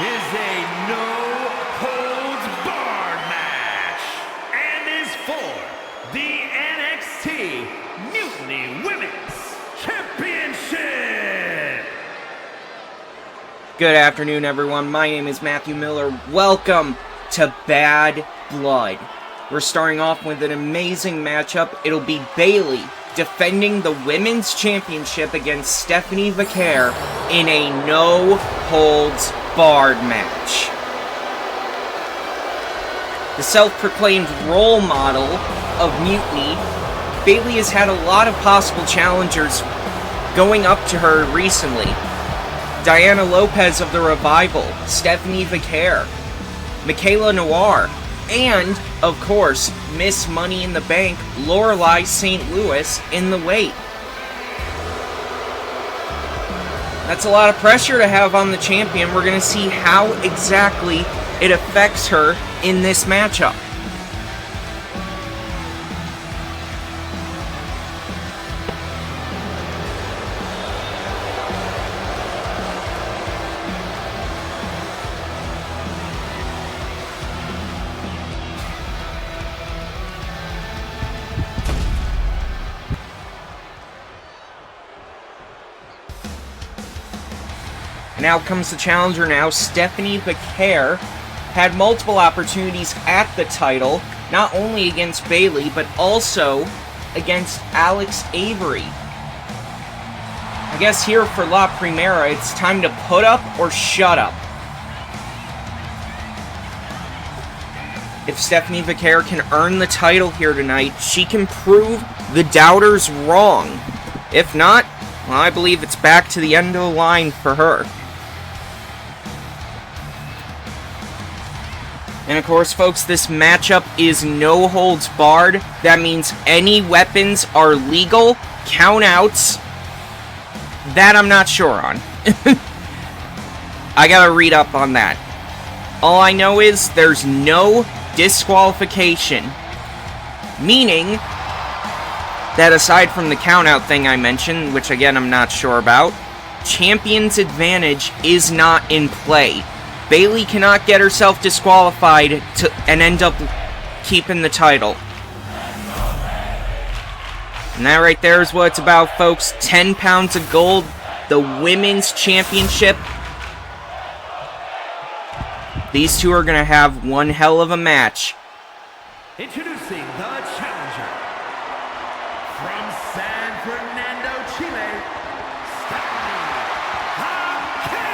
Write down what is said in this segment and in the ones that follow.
is a no-holds-barred match and is for the NXT Mutiny Women's Championship. Good afternoon, everyone. My name is Matthew Miller. Welcome to Bad Blood. We're starting off with an amazing matchup. It'll be Bayley defending the Women's Championship against Stephanie Vaquer in a no-holds-barred match. The self-proclaimed role model of Mutiny, Bayley has had a lot of possible challengers going up to her recently. Diana Lopez of the Revival, Stephanie Vaquer, Michaela Noir, and, of course, Miss Money in the Bank, Lorelei St. Louis in the wait. That's a lot of pressure to have on the champion. We're going to see how exactly it affects her in this matchup. And out comes the challenger now. Stephanie Vaquer had multiple opportunities at the title, not only against Bayley, but also against Alex Avery. I guess here for La Primera, it's time to put up or shut up. If Stephanie Vaquer can earn the title here tonight, she can prove the doubters wrong. If not, well, I believe it's back to the end of the line for her. And of course, folks, this matchup is no holds barred. That means any weapons are legal. Countouts, that I'm not sure on. I gotta read up on that. All I know is there's no disqualification. Meaning that aside from the countout thing I mentioned, which again I'm not sure about, champion's advantage is not in play. Bayley cannot get herself disqualified and end up keeping the title. And that right there is what it's about, folks. 10 pounds of gold, the Women's Championship. These two are going to have one hell of a match. Introducing the challenger from San Fernando, Chile, Stephanie Vaquer.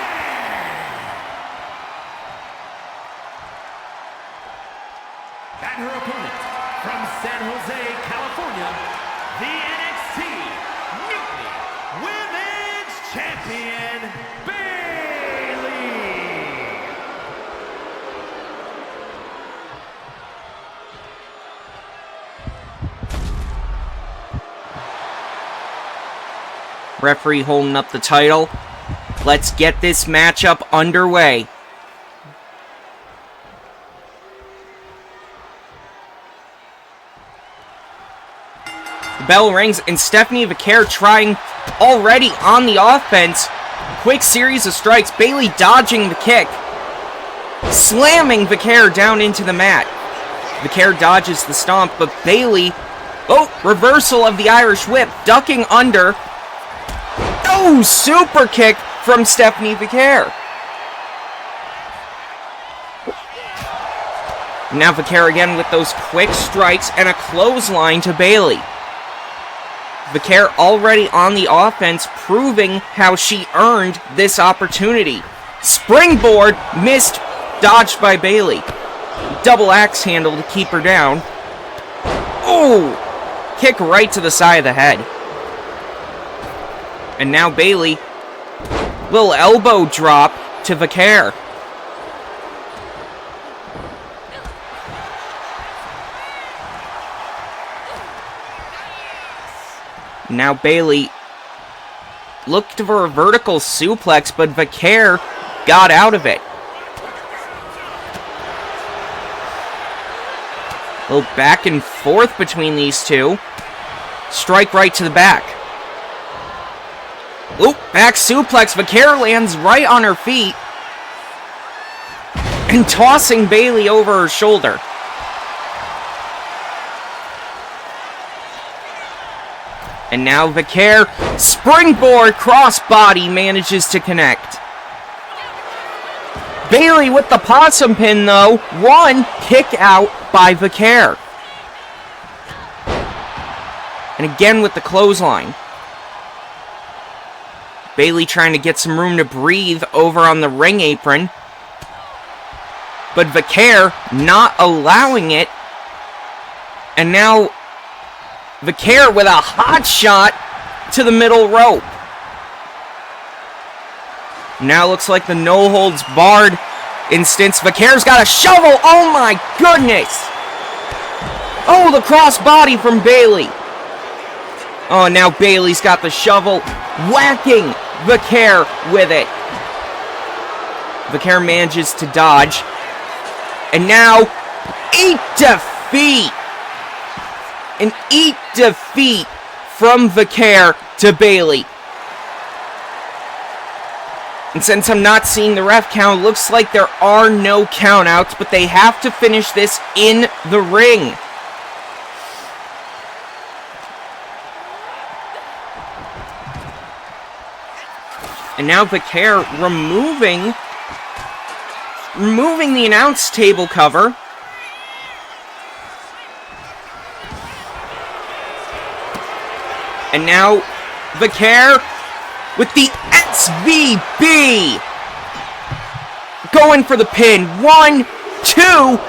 And her opponent from San Jose, California, the NXT Mutiny Women's Champion, Bayley. Referee holding up the title. Let's get this matchup underway. The bell rings, and Stephanie Vaquer trying already on the offense. Quick series of strikes. Bayley dodging the kick. Slamming Vaquer down into the mat. Vaquer dodges the stomp, but Bayley, reversal of the Irish whip, ducking under. Oh, super kick from Stephanie Vaquer. Now Vaquer again with those quick strikes and a clothesline to Bayley. Vaquer already on the offense, proving how she earned this opportunity. Springboard missed, dodged by Bayley. Double axe handle to keep her down. Oh, kick right to the side of the head. And now Bayley, little elbow drop to Vaquer. Now Bayley looked for a vertical suplex, but Vaquer got out of it. A little back and forth between these two. Strike right to the back. Oop, back suplex. Vaquer lands right on her feet. and tossing Bayley over her shoulder. And now Vaquer, springboard crossbody, manages to connect. Bayley with the possum pin, though. One kick out by Vaquer. And again with the clothesline. Bayley trying to get some room to breathe over on the ring apron. But Vaquer not allowing it. And now Vaquer with a hot shot to the middle rope. Now looks like the no holds barred instance. Vaquer's got a shovel. Oh my goodness. Oh, the crossbody from Bayley. Oh, now Bayley's got the shovel, whacking Vaquer with it. Vaquer manages to dodge. And now, 8 defeat. An 8 defeat from Vaquer to Bayley. And since I'm not seeing the ref count, it looks like there are no countouts, but they have to finish this in the ring. And now Vaquer removing the announce table cover. And now Vaquer with the SVB. Going for the pin. 1, 2.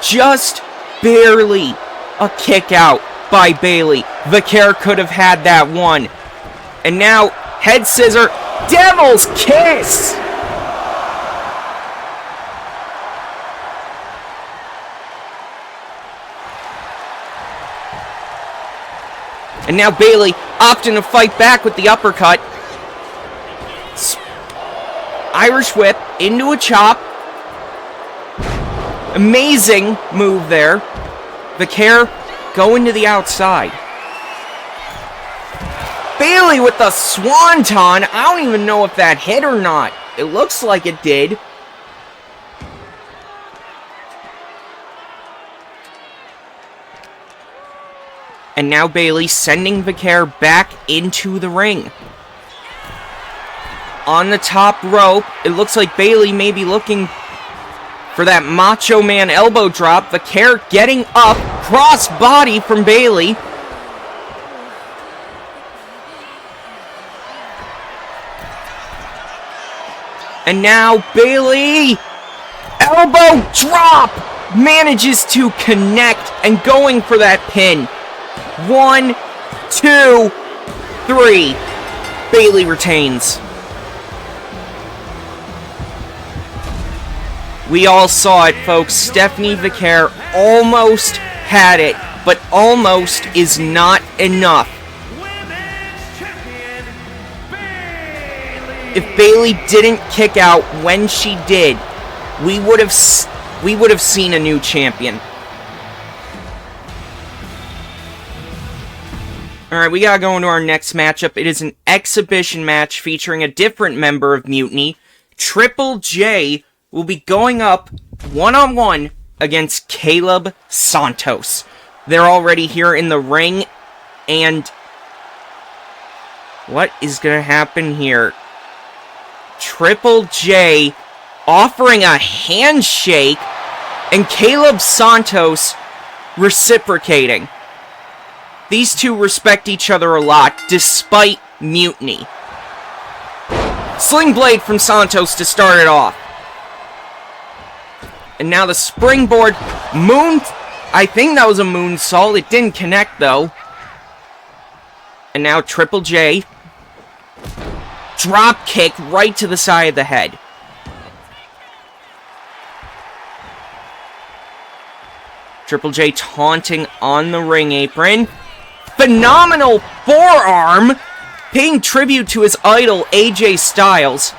Just barely a kick out by Bayley. Vaquer could have had that one. And now head scissor. Devil's kiss. And now Bayley opting to fight back with the uppercut. Irish whip into a chop. Amazing move there. Vaquer going to the outside. Bayley with the swanton. I don't even know if that hit or not. It looks like it did. And now Bayley sending Vaquer back into the ring. On the top rope, it looks like Bayley may be looking for that Macho Man elbow drop. Vaquer getting up, cross body from Bayley. And now Bayley, elbow drop, manages to connect and going for that pin. 1, 2, 3. Bayley retains. We all saw it, folks. Stephanie Vaquer almost had it, but almost is not enough. If Bayley didn't kick out when she did, we would have seen a new champion. Alright, we gotta go into our next matchup. It is an exhibition match featuring a different member of Mutiny. Triple J will be going up one-on-one against Caleb Santos. They're already here in the ring, and what is gonna happen here? Triple J offering a handshake, and Caleb Santos reciprocating. These two respect each other a lot, despite Mutiny. Sling blade from Santos to start it off. And now the springboard moon. I think that was a moonsault. It didn't connect, though. And now Triple J. Drop kick right to the side of the head. Triple J taunting on the ring apron. Phenomenal forearm, paying tribute to his idol, AJ Styles.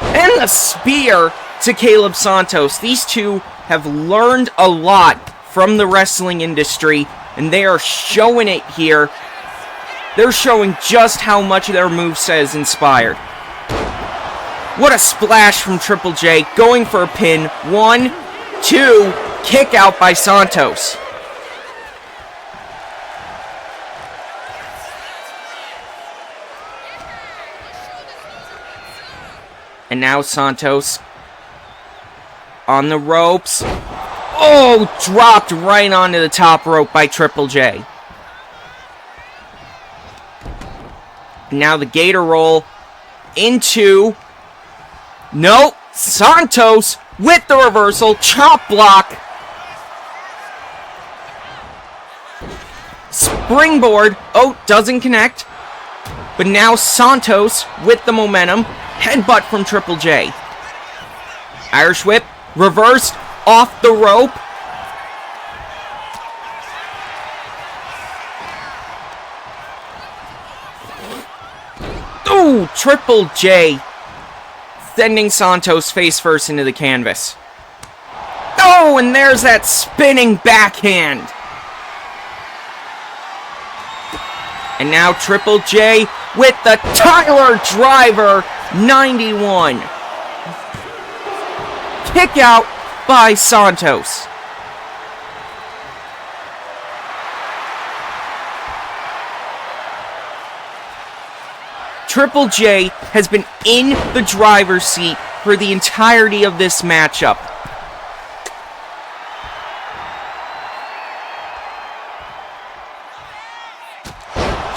And the spear to Caleb Santos. These two have learned a lot from the wrestling industry, and they are showing it here. They're showing just how much their moveset is inspired. What a splash from Triple J, going for a pin. 1, 2, kick out by Santos. And now Santos on the ropes. Oh, dropped right onto the top rope by Triple J. Now the Gator roll into... Nope, Santos with the reversal, chop block. Springboard, oh, doesn't connect. But now Santos with the momentum, headbutt from Triple J. Irish whip, reversed, off the rope. Ooh, Triple J sending Santos face first into the canvas. Oh, and there's that spinning backhand. And now Triple J with the Tyler Driver 91. Kick out by Santos. Triple J has been in the driver's seat for the entirety of this matchup.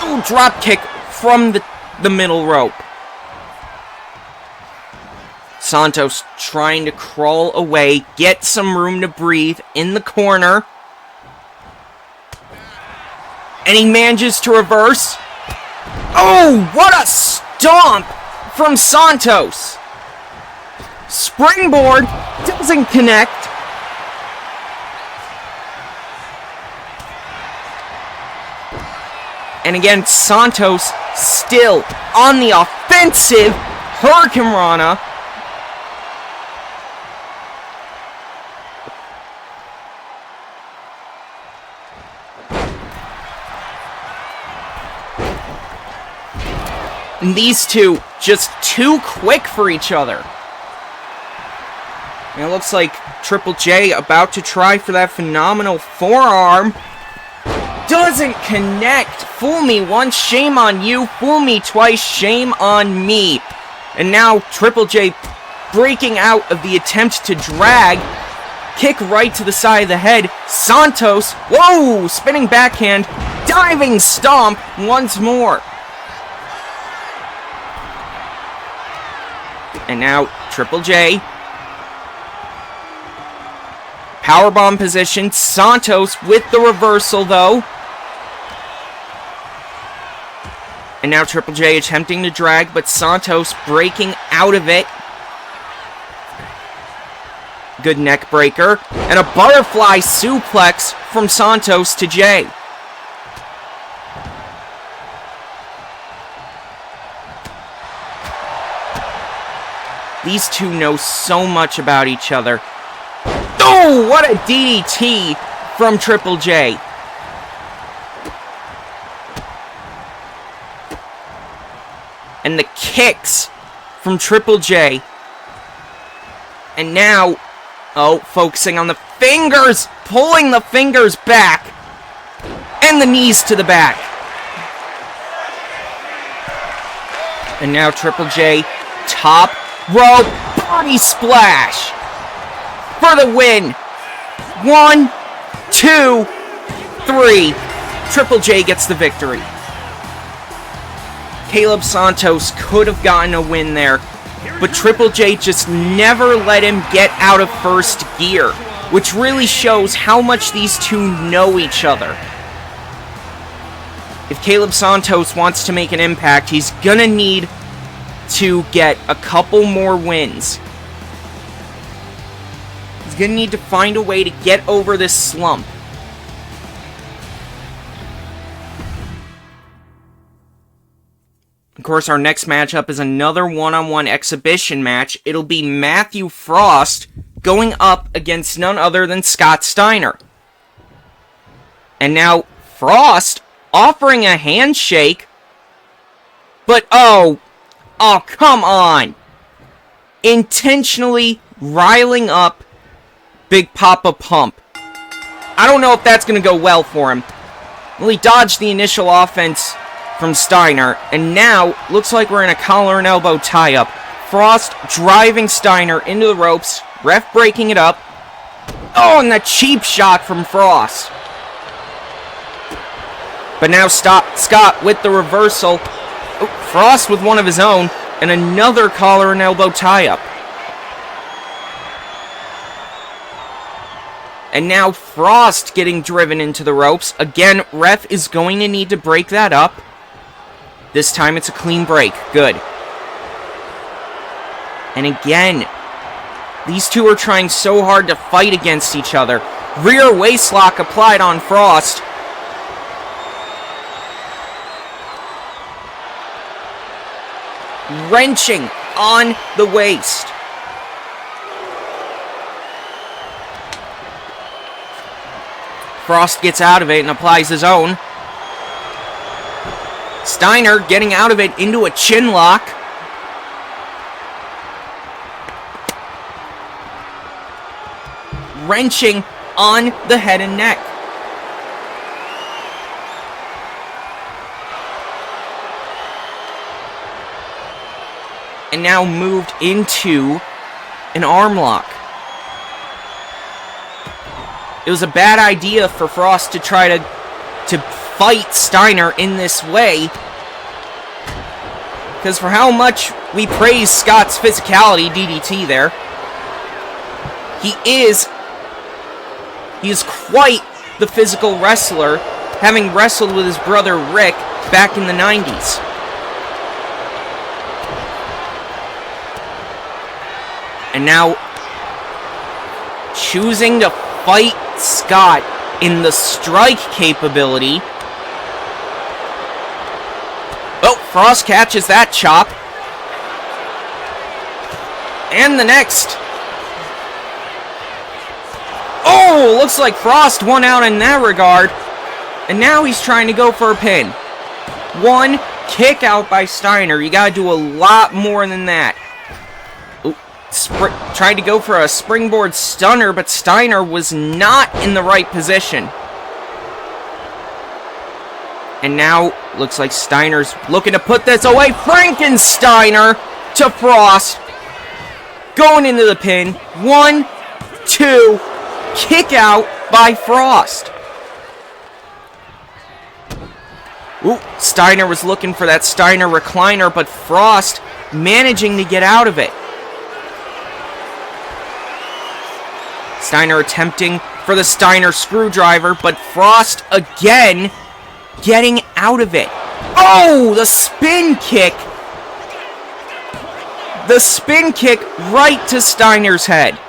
Ooh, drop kick from the middle rope. Santos trying to crawl away, get some room to breathe in the corner. And he manages to reverse. Oh, what a stomp from Santos. Springboard doesn't connect. And again, Santos still on the offensive. Hurricane Rana. And these two, just too quick for each other. And it looks like Triple J about to try for that phenomenal forearm. Doesn't connect. Fool me once, shame on you. Fool me twice, shame on me. And now Triple J breaking out of the attempt to drag. Kick right to the side of the head. Santos, whoa, spinning backhand. Diving stomp once more. And now Triple J. Powerbomb position. Santos with the reversal though. And now Triple J attempting to drag, but Santos breaking out of it. Good neck breaker. And a butterfly suplex from Santos to Jay. These two know so much about each other. Oh, what a DDT from Triple J. And the kicks from Triple J. And now, oh, focusing on the fingers, pulling the fingers back. And the knees to the back. And now Triple J, top rope body splash for the win. 1, 2, 3. Triple J gets the victory. Caleb Santos could have gotten a win there, but Triple J just never let him get out of first gear, which really shows how much these two know each other. If Caleb Santos wants to make an impact, he's gonna need to get a couple more wins. He's gonna need to find a way to get over this slump. Of course, our next matchup is another one-on-one exhibition match. It'll be Matthew Frost going up against none other than Scott Steiner. And now Frost offering a handshake, but oh, come on. intentionally riling up Big Papa Pump. I don't know if that's going to go well for him. Well, he dodged the initial offense from Steiner, and now looks like we're in a collar and elbow tie-up. Frost driving Steiner into the ropes, ref breaking it up. Oh, and the cheap shot from Frost. But now Scott with the reversal. Oh, Frost with one of his own, and another collar and elbow tie-up. And now Frost getting driven into the ropes. Again, ref is going to need to break that up. This time it's a clean break. Good. And again, these two are trying so hard to fight against each other. Rear waistlock applied on Frost. Wrenching on the waist. Frost gets out of it and applies his own. Steiner getting out of it into a chin lock. Wrenching on the head and neck. And now moved into an arm lock. It was a bad idea for Frost to try to fight Steiner in this way. Because for how much we praise Scott's physicality, DDT there, he is quite the physical wrestler, having wrestled with his brother Rick back in the 90s. And now choosing to fight Scott in the strike capability. Oh, Frost catches that chop. And the next. Oh, looks like Frost won out in that regard. And now he's trying to go for a pin. One kick out by Steiner. You gotta do a lot more than that. Tried to go for a springboard stunner, but Steiner was not in the right position. And now, looks like Steiner's looking to put this away. Frankensteiner to Frost. Going into the pin. 1, 2, kick out by Frost. Ooh, Steiner was looking for that Steiner recliner, but Frost managing to get out of it. Steiner attempting for the Steiner screwdriver, but Frost again getting out of it. Oh, the spin kick. The spin kick right to Steiner's head.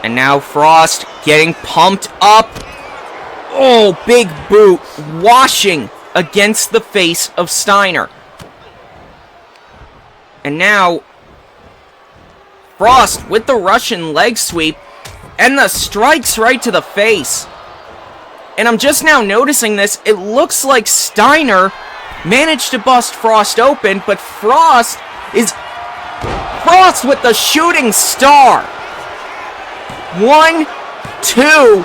And now Frost getting pumped up. Oh, big boot washing against the face of Steiner. And now, Frost with the Russian leg sweep, and the strikes right to the face. And I'm just now noticing this, it looks like Steiner managed to bust Frost open, but Frost with the shooting star. 1, 2,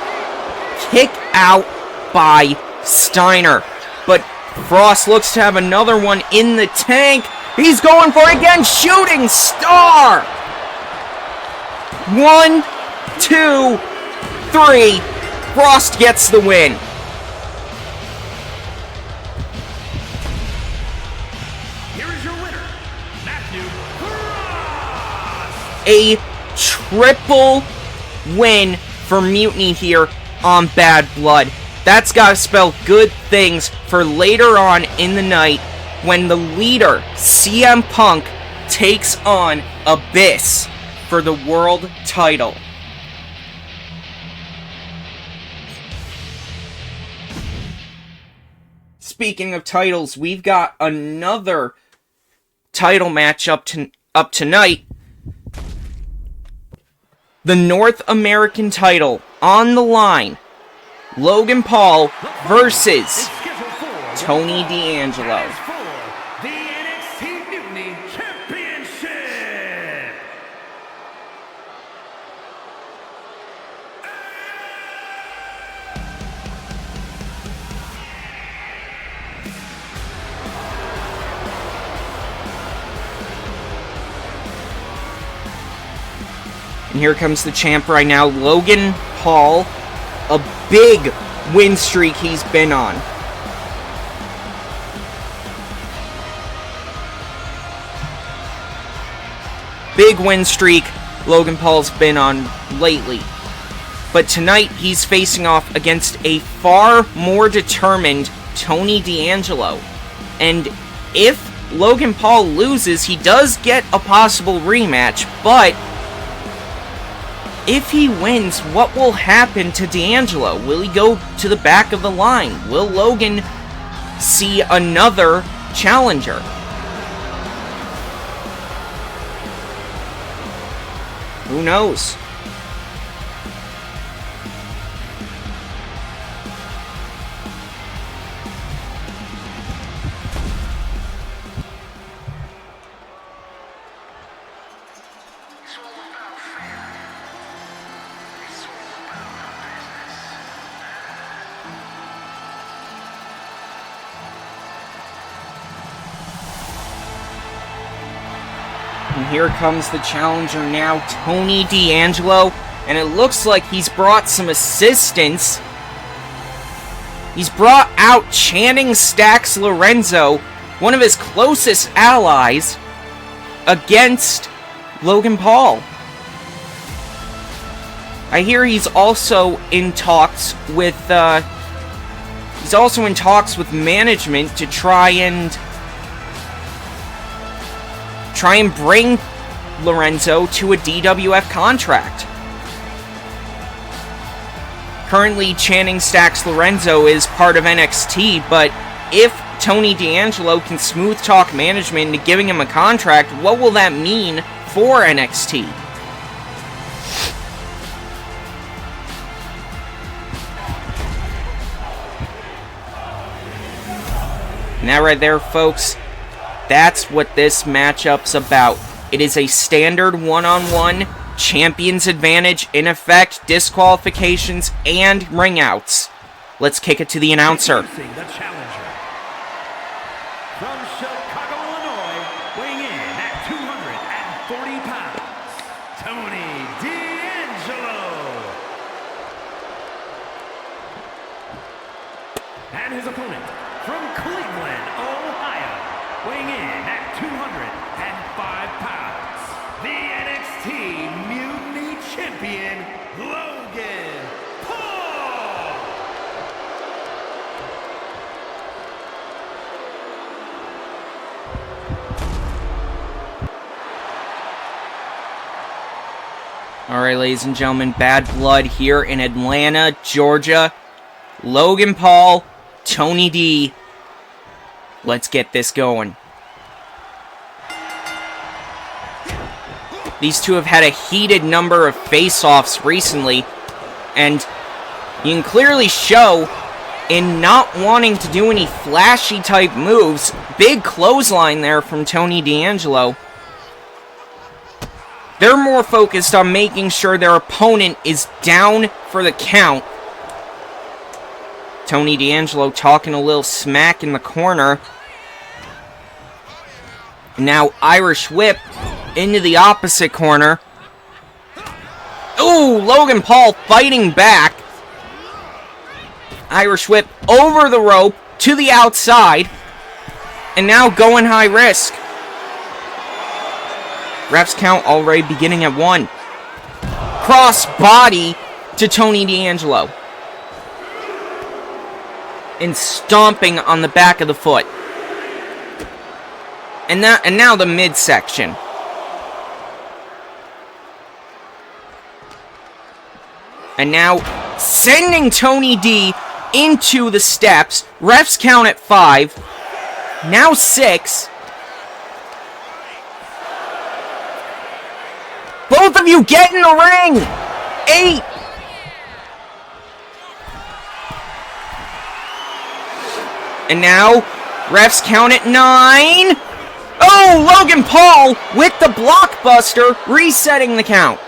kick out by Steiner. But Frost looks to have another one in the tank. He's going for it again. Shooting star. 1, 2, 3. Frost gets the win. Here is your winner, Matthew Frost. A triple win for Mutiny here on Bad Blood. That's got to spell good things for later on in the night, when the leader, CM Punk, takes on Abyss for the world title. Speaking of titles, we've got another title match up tonight. The North American title on the line. Logan Paul versus Tony D'Angelo. As for the NXT Mutiny Championship. And here comes the champ right now, Logan Paul. A big win streak he's been on. Big win streak Logan Paul's been on lately. But tonight he's facing off against a far more determined Tony D'Angelo. And if Logan Paul loses, he does get a possible rematch, but if he wins, what will happen to D'Angelo? Will he go to the back of the line? Will Logan see another challenger? Who knows? And here comes the challenger now, Tony D'Angelo. And it looks like he's brought some assistance. He's brought out Channing Stacks Lorenzo, one of his closest allies, against Logan Paul. I hear he's also in talks with management to try and bring Lorenzo to a DWF contract. Currently, Channing Stacks Lorenzo is part of NXT, but if Tony D'Angelo can smooth talk management into giving him a contract, what will that mean for NXT? And that right there, folks, that's what this matchup's about. It is a standard one-on-one, champion's advantage, in effect, disqualifications, and ring-outs. Let's kick it to the announcer. Introducing the challenger. From Chicago, Illinois, weighing in at 240 pounds, Tony D'Angelo. And his opponent, from Cleveland, Ohio, weighing in at 205 pounds, the NXT Mutiny Champion, Logan Paul. Alright, ladies and gentlemen, Bad Blood here in Atlanta, Georgia. Logan Paul, Tony D. Let's get this going. These two have had a heated number of face-offs recently, and you can clearly show in not wanting to do any flashy type moves. Big clothesline there from Tony D'Angelo. They're more focused on making sure their opponent is down for the count. Tony D'Angelo talking a little smack in the corner. Now Irish Whip into the opposite corner. Ooh, Logan Paul fighting back. Irish Whip over the rope to the outside. And now going high risk. Ref's count already beginning at 1. Cross body to Tony D'Angelo. And stomping on the back of the foot. And now the midsection. And now sending Tony D into the steps. Ref's count at 5. Now 6. Both of you get in the ring! 8! And now, refs count at 9. Oh, Logan Paul with the blockbuster, resetting the count.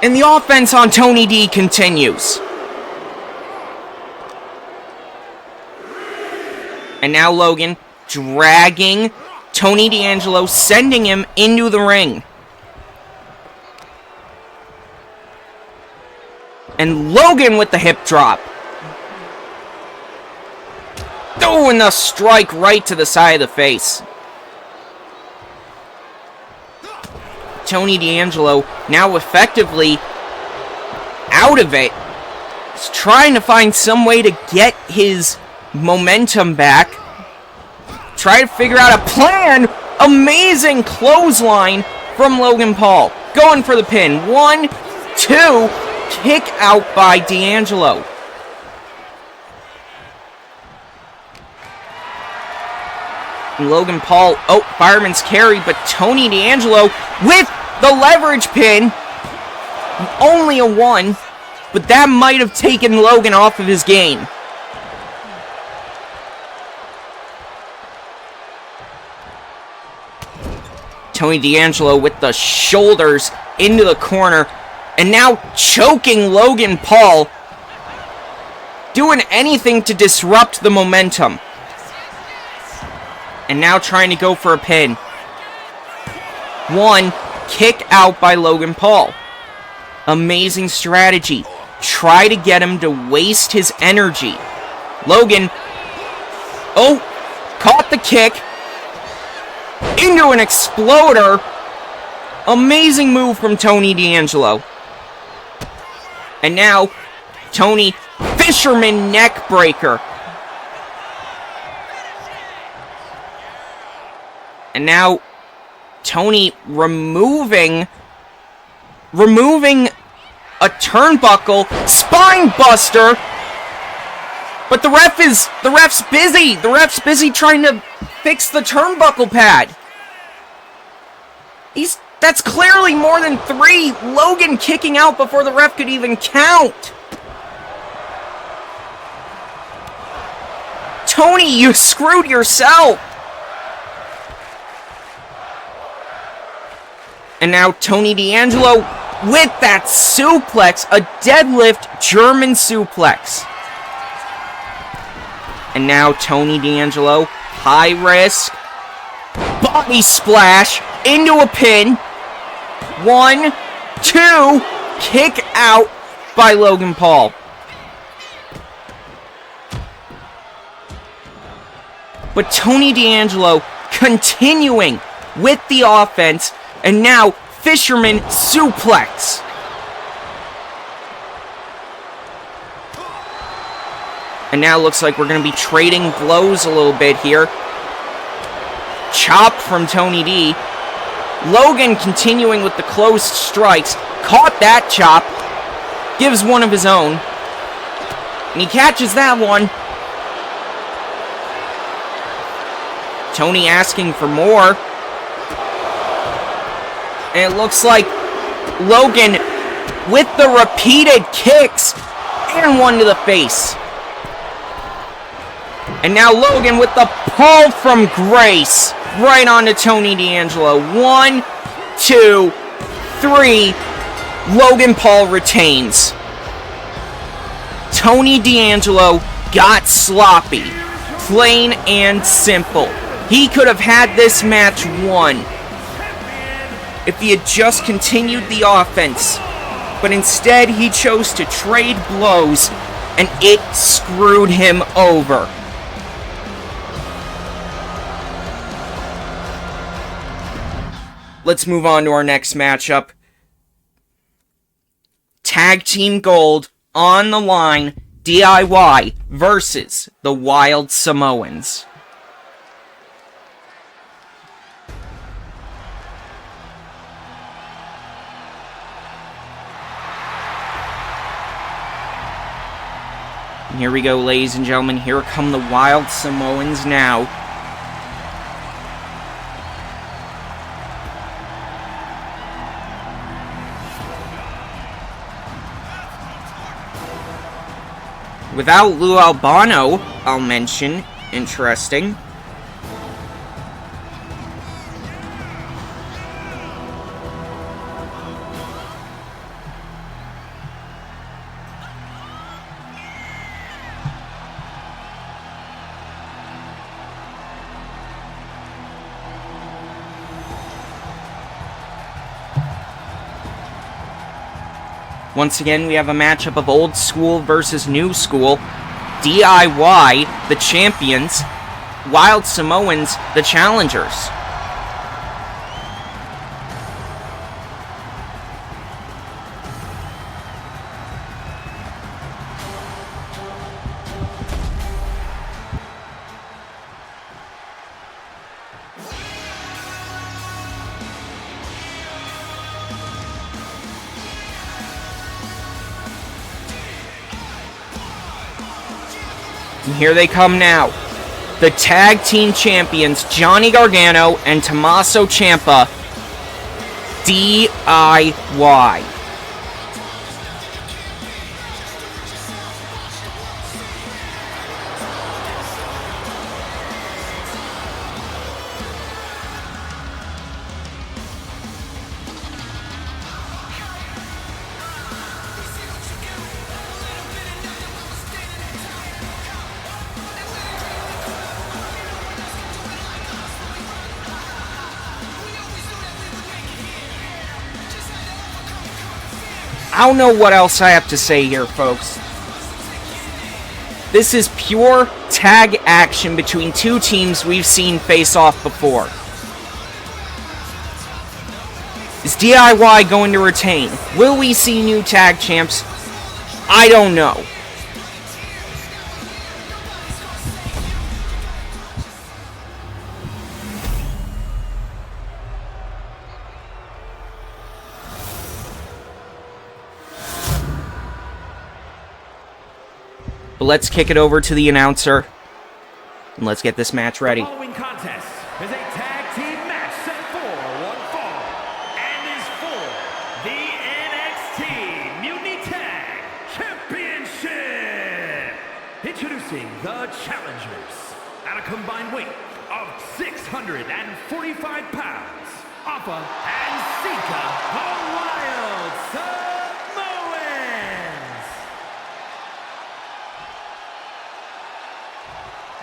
And the offense on Tony D continues. And now Logan dragging Tony D'Angelo, sending him into the ring. And Logan with the hip drop. Throwing the strike right to the side of the face. Tony D'Angelo now effectively out of it. He's trying to find some way to get his momentum back. Try to figure out a plan. Amazing clothesline from Logan Paul. Going for the pin. 1, 2. Kick out by D'Angelo. And Logan Paul, fireman's carry, but Tony D'Angelo with the leverage pin. Only a 1, but that might have taken Logan off of his game. Tony D'Angelo with the shoulders into the corner. And now choking Logan Paul. Doing anything to disrupt the momentum. And now trying to go for a pin. 1, kick out by Logan Paul. Amazing strategy. Try to get him to waste his energy. Logan, caught the kick. Into an exploder. Amazing move from Tony D'Angelo. And now, Tony, fisherman neck breaker. And now, Tony removing a turnbuckle, spine buster. But the ref's busy. The ref's busy trying to fix the turnbuckle pad. That's clearly more than 3. Logan kicking out before the ref could even count. Tony, you screwed yourself. And now Tony D'Angelo with that suplex, a deadlift German suplex. And now Tony D'Angelo, high risk, body splash into a pin. 1, 2, kick out by Logan Paul. But Tony D'Angelo continuing with the offense, and now fisherman suplex. And now looks like we're going to be trading blows a little bit here. Chop from Tony D. Logan continuing with the closed strikes. Caught that chop. Gives one of his own. And he catches that one. Tony asking for more. And it looks like Logan with the repeated kicks. And one to the face. And now Logan with the pull from Grace. Right onto Tony D'Angelo. 1, 2, 3. Logan Paul retains. Tony D'Angelo got sloppy. Plain and simple. He could have had this match won if he had just continued the offense. But instead, he chose to trade blows, and it screwed him over. Let's move on to our next matchup. Tag Team Gold on the line, DIY versus the Wild Samoans. And here we go, ladies and gentlemen. Here come the Wild Samoans now. Without Lou Albano, I'll mention. Interesting. Once again, we have a matchup of old school versus new school. DIY, the champions. Wild Samoans, the challengers. And here they come now. The tag team champions, Johnny Gargano and Tommaso Ciampa. DIY. I don't know what else I have to say here, folks. This is pure tag action between two teams we've seen face off before. Is DIY going to retain? Will we see new tag champs? I don't know. But let's kick it over to the announcer, and let's get this match ready. The following contest is a tag team match set for one fall, and is for the NXT Mutiny Tag Championship. Introducing the challengers at a combined weight of 645 pounds, Alpha and Sika, the Wild Samoans.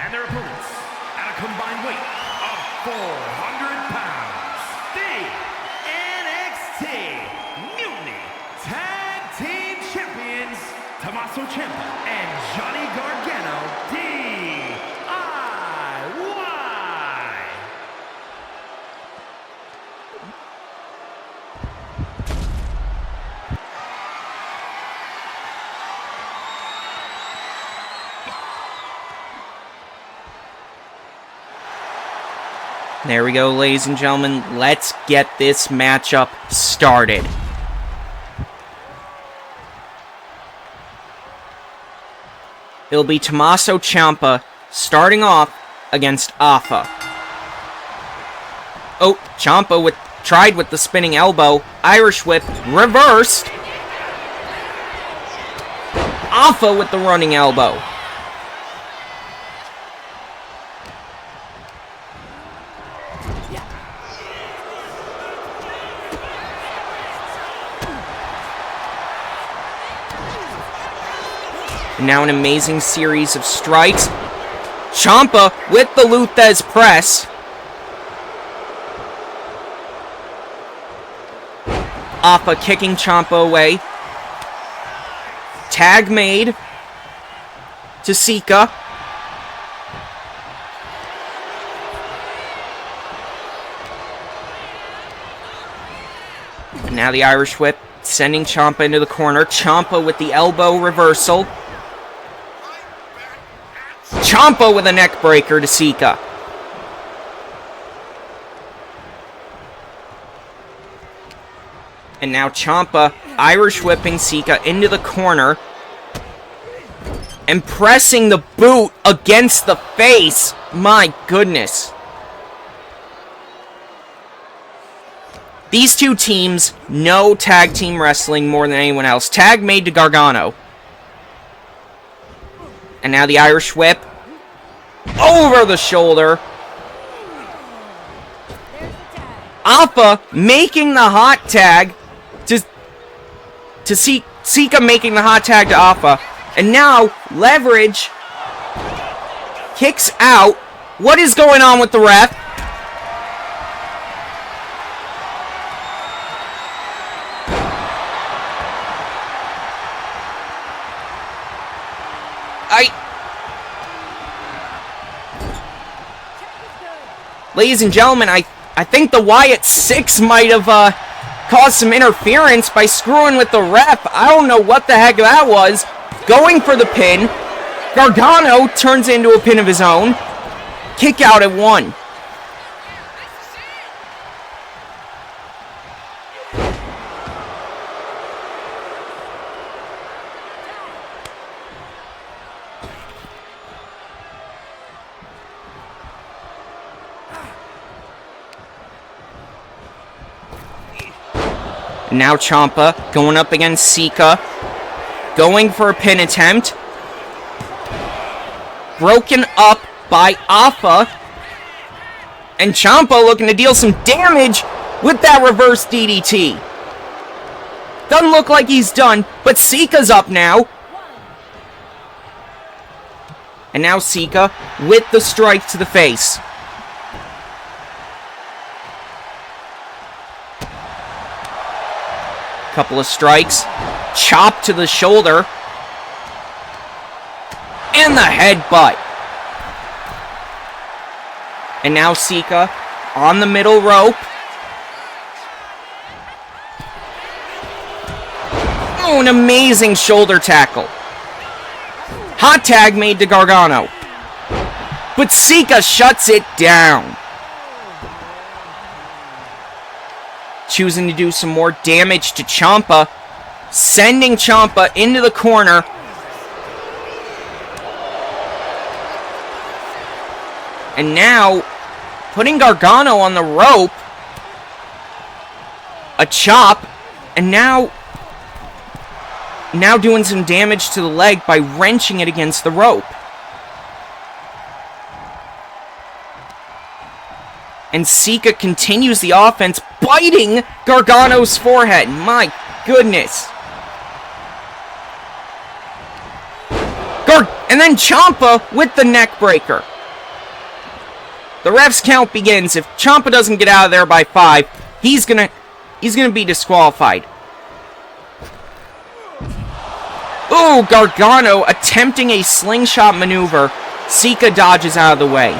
And their opponents at a combined weight of 400 pounds, the NXT Mutiny Tag Team Champions, Tommaso Ciampa and Johnny Gargano, DIY. There we go, ladies and gentlemen. Let's get this matchup started. It'll be Tommaso Ciampa starting off against Alpha. Oh, Ciampa tried with the spinning elbow. Irish whip, reversed. Alpha with the running elbow. And now an amazing series of strikes. Ciampa with the Luthez press. Alpha kicking Ciampa away. Tag made to Sika. And now the Irish whip sending Ciampa into the corner. Ciampa with the elbow reversal. Ciampa with a neck breaker to Sika. And now Ciampa Irish whipping Sika into the corner. And pressing the boot against the face. My goodness. These two teams know tag team wrestling more than anyone else. Tag made to Gargano. And now the Irish whip. Over the shoulder. Alpha making the hot tag to Sika making the hot tag to Alpha. And now Leverage kicks out. What is going on with the ref? Ladies and gentlemen, I think the Wyatt 6 might have caused some interference by screwing with the ref. I don't know what the heck that was. Going for the pin. Gargano turns into a pin of his own. Kick out at 1. Now Ciampa going up against Sika. Going for a pin attempt. Broken up by Alpha. And Ciampa looking to deal some damage with that reverse DDT. Doesn't look like he's done, but Sika's up now. And now Sika with the strike to the face. Couple of strikes. Chop to the shoulder. And the headbutt. And now Sika on the middle rope. Oh, an amazing shoulder tackle. Hot tag made to Gargano. But Sika shuts it down. Choosing to do some more damage to Ciampa. Sending Ciampa into the corner. And now, putting Gargano on the rope. A chop. And now doing some damage to the leg by wrenching it against the rope. And Sika continues the offense, biting Gargano's forehead. My goodness. And then Ciampa with the neck breaker. The ref's count begins. If Ciampa doesn't get out of there by 5, he's gonna be disqualified. Ooh, Gargano attempting a slingshot maneuver. Sika dodges out of the way.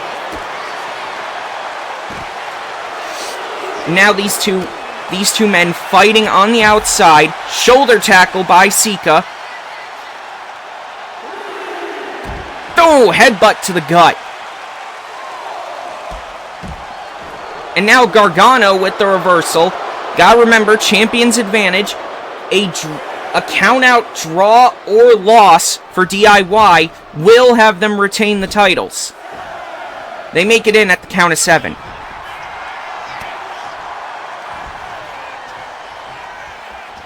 Now these two men fighting on the outside. Shoulder tackle by Sika. Oh, headbutt to the gut. And now Gargano with the reversal. Gotta remember, champion's advantage. A count-out draw or loss for DIY will have them retain the titles. They make it in at the count of 7.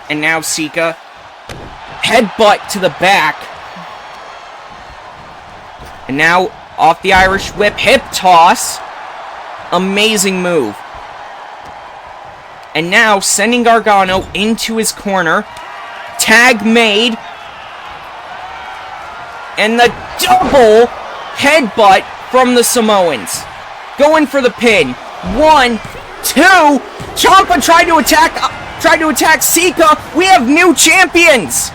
And now Sika. Headbutt to the back. And now off the Irish whip. Hip toss. Amazing move. And now sending Gargano into his corner. Tag made. And the double headbutt from the Samoans. Going for the pin. 1, 2. Ciampa tried to attack Sika. We have new champions.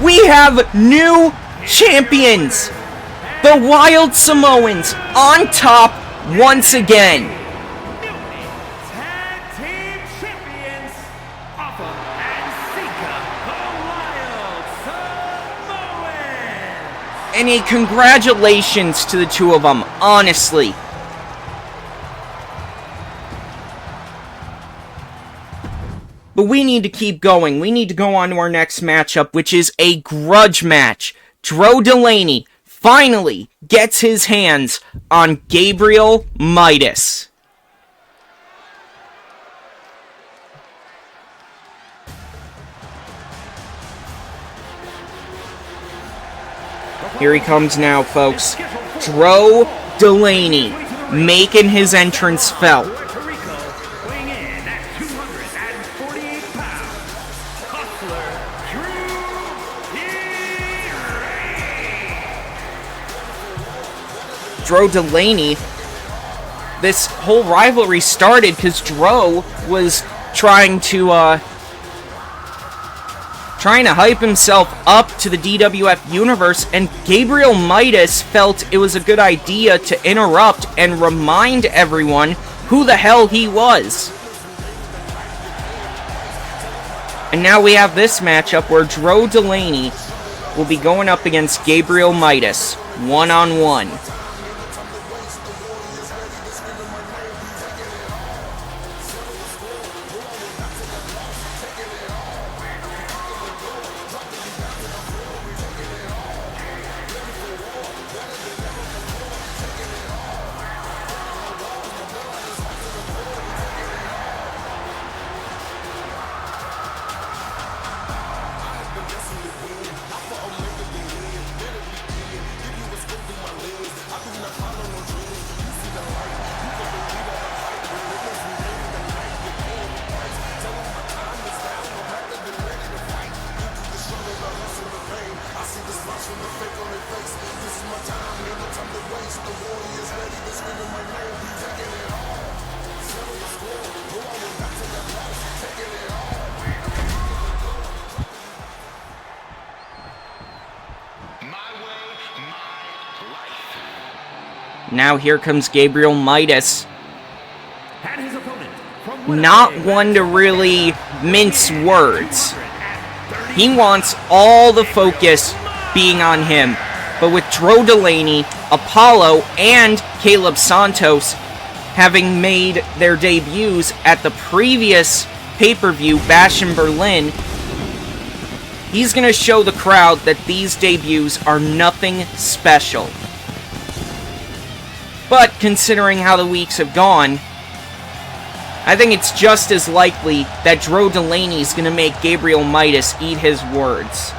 We have new champions. The Wild Samoans on top once again. Tag team champions, Alpha and Sika, the Wild Samoans. And a congratulations to the two of them, honestly. But we need to keep going. We need to go on to our next matchup, which is a grudge match. Dro Delaney finally gets his hands on Gabriel Midas. Here he comes now, folks. Dro Delaney making his entrance felt. Puerto Rico, weighing in at 248 pounds, Hustler Drew Dro Delaney, this whole rivalry started because Dro was trying to hype himself up to the DWF Universe, and Gabriel Midas felt it was a good idea to interrupt and remind everyone who the hell he was. And now we have this matchup where Dro Delaney will be going up against Gabriel Midas, one-on-one. Now here comes Gabriel Midas. and his opponent from Not one to really mince words. He wants all the focus being on him. But with Dro Delaney, Apollo, and Caleb Santos having made their debuts at the previous pay-per-view, Bash in Berlin, he's going to show the crowd that these debuts are nothing special. But considering how the weeks have gone, I think it's just as likely that Dro Delaney is going to make Gabriel Midas eat his words.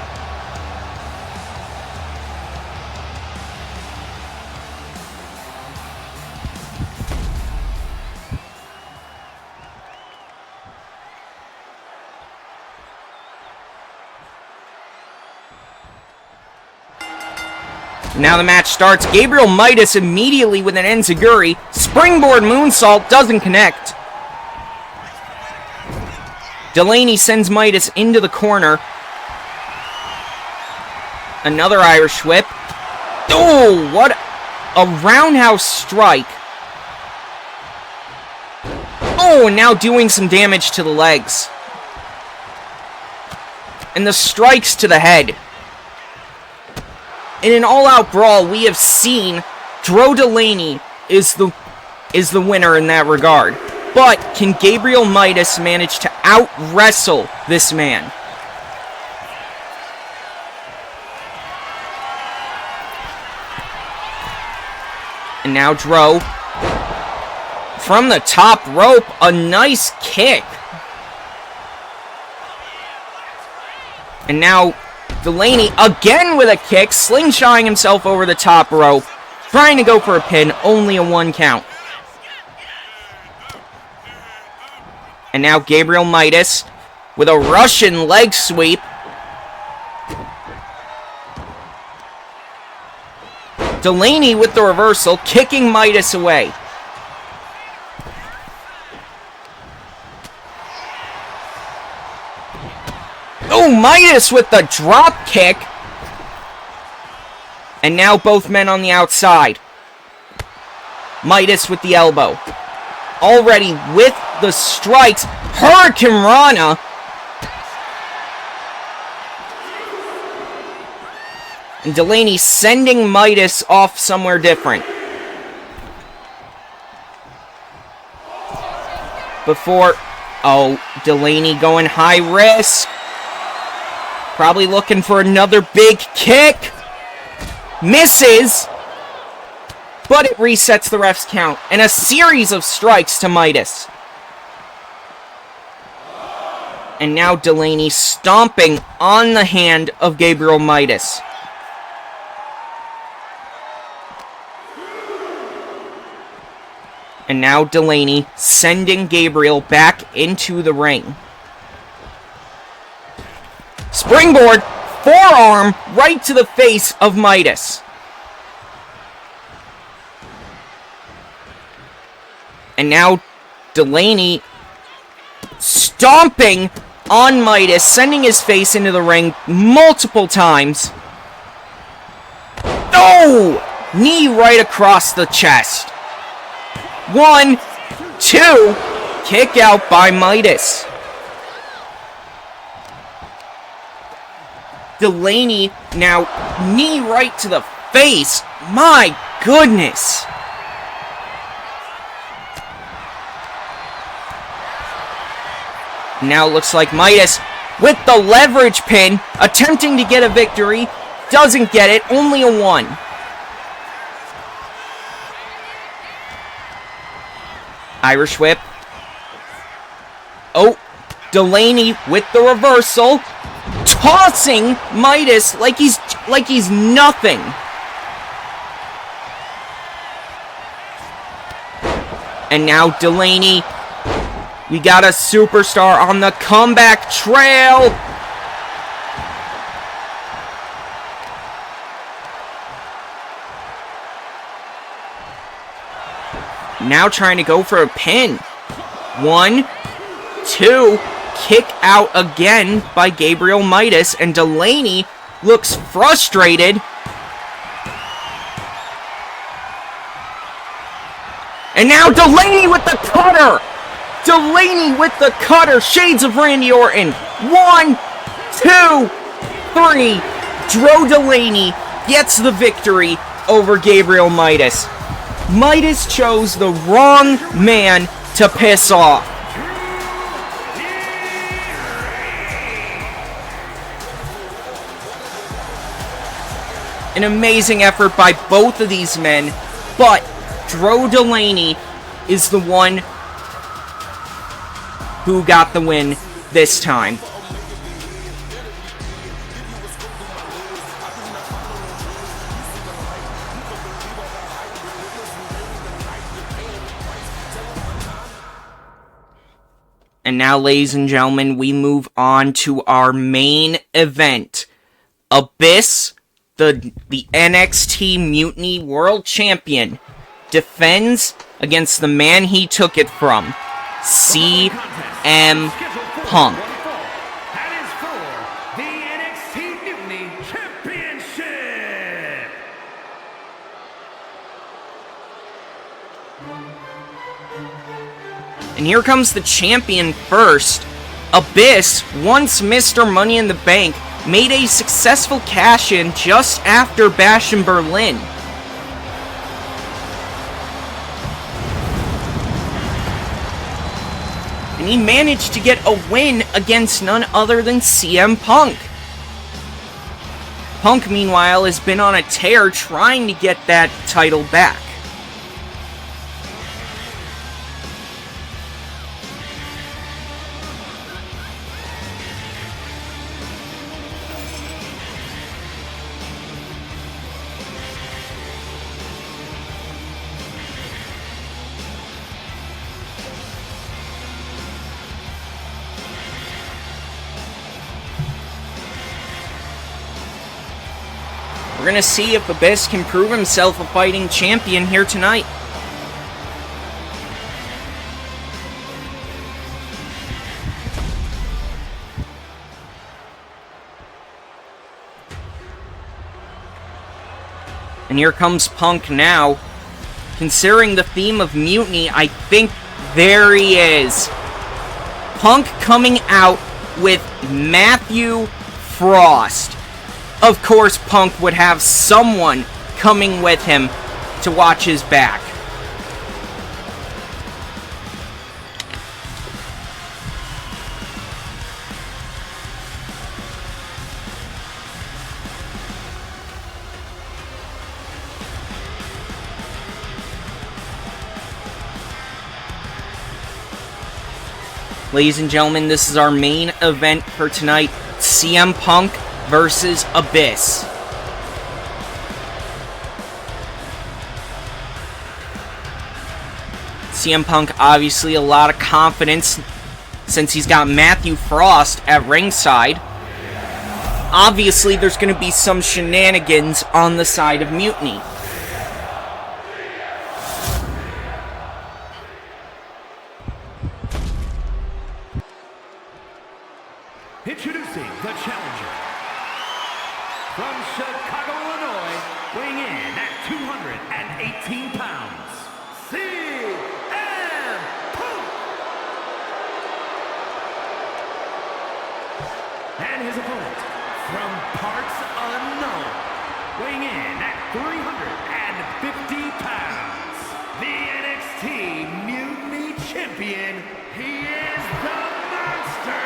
Now the match starts. Gabriel Midas immediately with an enziguri. Springboard moonsault doesn't connect. Delaney sends Midas into the corner. Another Irish whip. Oh, what a roundhouse strike. Oh, and now doing some damage to the legs. And the strikes to the head. In an all-out brawl, we have seen Dro Delaney is the winner in that regard. But can Gabriel Midas manage to out-wrestle this man? And now Dro, from the top rope, a nice kick. And now Delaney again with a kick, slingshotting himself over the top rope, trying to go for a pin, only a 1 count. And now Gabriel Midas with a Russian leg sweep. Delaney with the reversal, kicking Midas away. Oh, Midas with the drop kick. And now both men on the outside. Midas with the elbow. Already with the strikes. Hurricane Rana. And Delaney sending Midas off somewhere different. Before... Oh, Delaney going high risk. Probably looking for another big kick. Misses. But it resets the ref's count. And a series of strikes to Midas. And now Delaney stomping on the hand of Gabriel Midas. And now Delaney sending Gabriel back into the ring. Springboard, forearm right to the face of Midas. And now Delaney stomping on Midas, sending his face into the ring multiple times. Oh! Knee right across the chest. 1, 2, kick out by Midas. Delaney now knee right to the face. My goodness. Now looks like Midas with the leverage pin, attempting to get a victory. Doesn't get it, only a 1. Irish whip. Oh, Delaney with the reversal. Tossing Midas like he's nothing. And now Delaney. We got a superstar on the comeback trail. Now trying to go for a pin. 1, 2, kick out again by Gabriel Midas, and Delaney looks frustrated. And now Delaney with the cutter! Delaney with the cutter, shades of Randy Orton. 1, 2, 3. Dro Delaney gets the victory over Gabriel Midas. Midas chose the wrong man to piss off. An amazing effort by both of these men, but Dro Delaney is the one who got the win this time. And now, ladies and gentlemen, we move on to our main event. Abyss, the NXT Mutiny World Champion, defends against the man he took it from, CM Punk. That is for the NXT Mutiny Championship. And here comes the champion first. Abyss, once Mr. Money in the Bank, made a successful cash-in just after Bash in Berlin. And he managed to get a win against none other than CM Punk. Punk, meanwhile, has been on a tear trying to get that title back. We're going to see if Abyss can prove himself a fighting champion here tonight. And here comes Punk now. Considering the theme of mutiny, I think there he is. Punk coming out with Matthew Frost. Of course, Punk would have someone coming with him to watch his back. Ladies and gentlemen, this is our main event for tonight. CM Punk versus Abyss. CM Punk, obviously a lot of confidence since he's got Matthew Frost at ringside. Obviously, there's going to be some shenanigans on the side of Mutiny. Introducing the challenger from Chicago, Illinois, weighing in at 218 pounds, CM Punk. And his opponent from parts unknown, weighing in at 350 pounds, the NXT Mutiny Champion. He is the monster.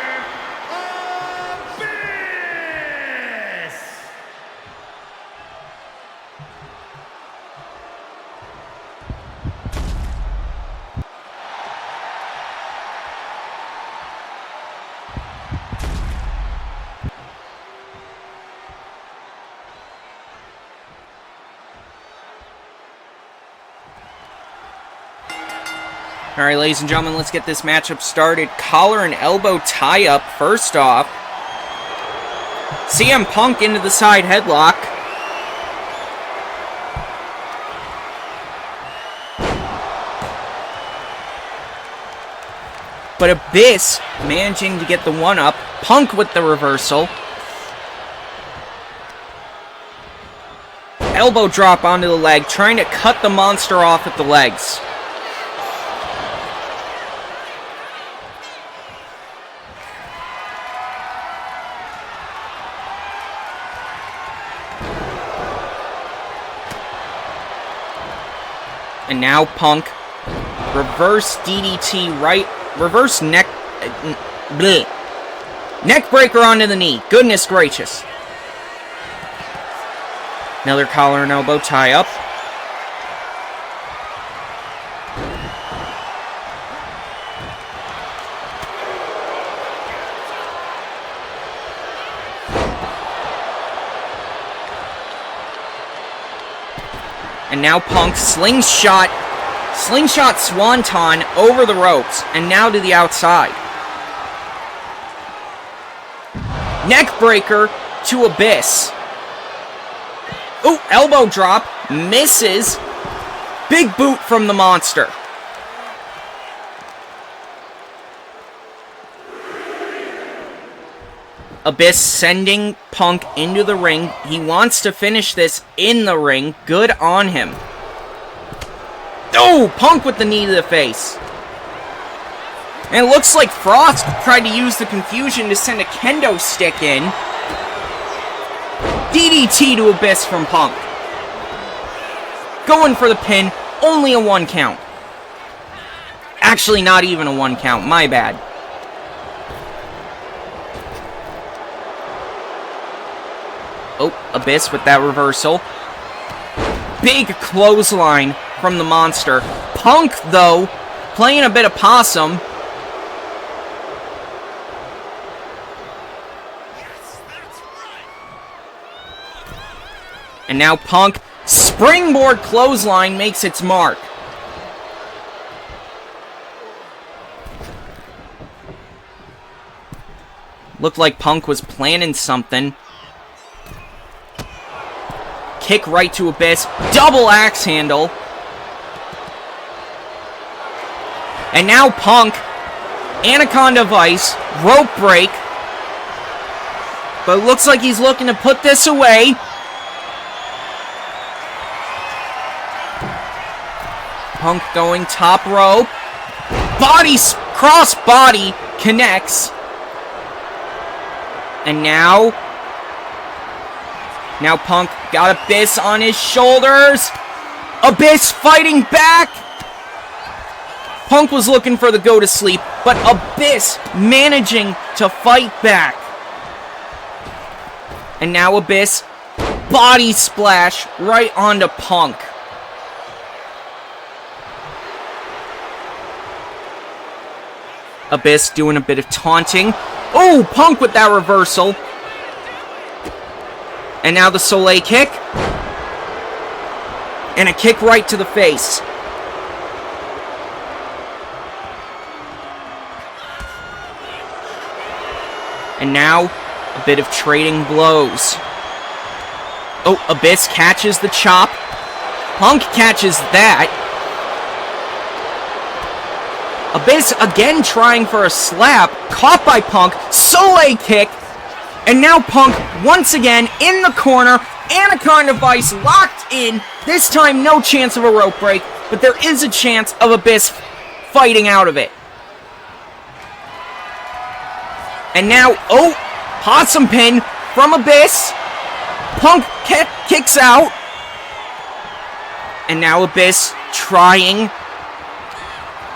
Alright, ladies and gentlemen, let's get this matchup started. Collar and elbow tie-up first off. CM Punk into the side headlock. But Abyss managing to get the one-up. Punk with the reversal. Elbow drop onto the leg, trying to cut the monster off at the legs. And now Punk, reverse DDT right, reverse neck, bleh. Neck breaker onto the knee. Goodness gracious. Another collar and elbow tie up. And now Punk slingshot swanton over the ropes, and now to the outside. Neck breaker to Abyss. Ooh, elbow drop, misses. Big boot from the monster. Abyss sending Punk into the ring. He wants to finish this in the ring. Good on him. Oh, Punk with the knee to the face. And it looks like Frost tried to use the confusion to send a kendo stick in. DDT to Abyss from Punk. Going for the pin. Only a 1 count. Actually, not even a 1 count. My bad. Oh, Abyss with that reversal. Big clothesline from the monster. Punk, though, playing a bit of possum. And now Punk, springboard clothesline makes its mark. Looked like Punk was planning something. Kick right to Abyss. Double axe handle. And now Punk. Anaconda Vice. Rope break. But it looks like he's looking to put this away. Punk going top rope. Cross body connects. And now Punk got Abyss on his shoulders. Abyss fighting back. Punk was looking for the go to sleep, but Abyss managing to fight back. And now Abyss, body splash right onto Punk. Abyss doing a bit of taunting. Oh, Punk with that reversal. And now the Soleil kick. And a kick right to the face. And now, a bit of trading blows. Oh, Abyss catches the chop. Punk catches that. Abyss again trying for a slap. Caught by Punk. Soleil kick. And now Punk once again in the corner. Anaconda Vice locked in. This time no chance of a rope break. But there is a chance of Abyss fighting out of it. And now, oh, possum pin from Abyss. Punk kicks out. And now Abyss trying.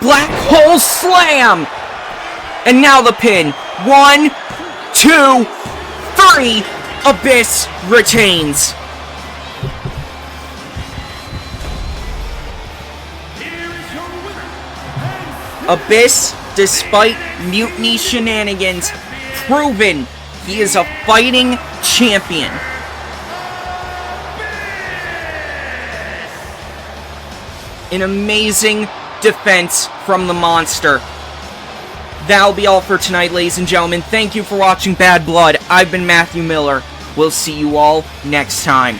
Black hole slam. And now the pin. 1, 2, 3. Abyss retains. Abyss, despite mutiny shenanigans, proven he is a fighting champion. An amazing defense from the monster. That'll be all for tonight, ladies and gentlemen. Thank you for watching Bad Blood. I've been Matthew Miller. We'll see you all next time.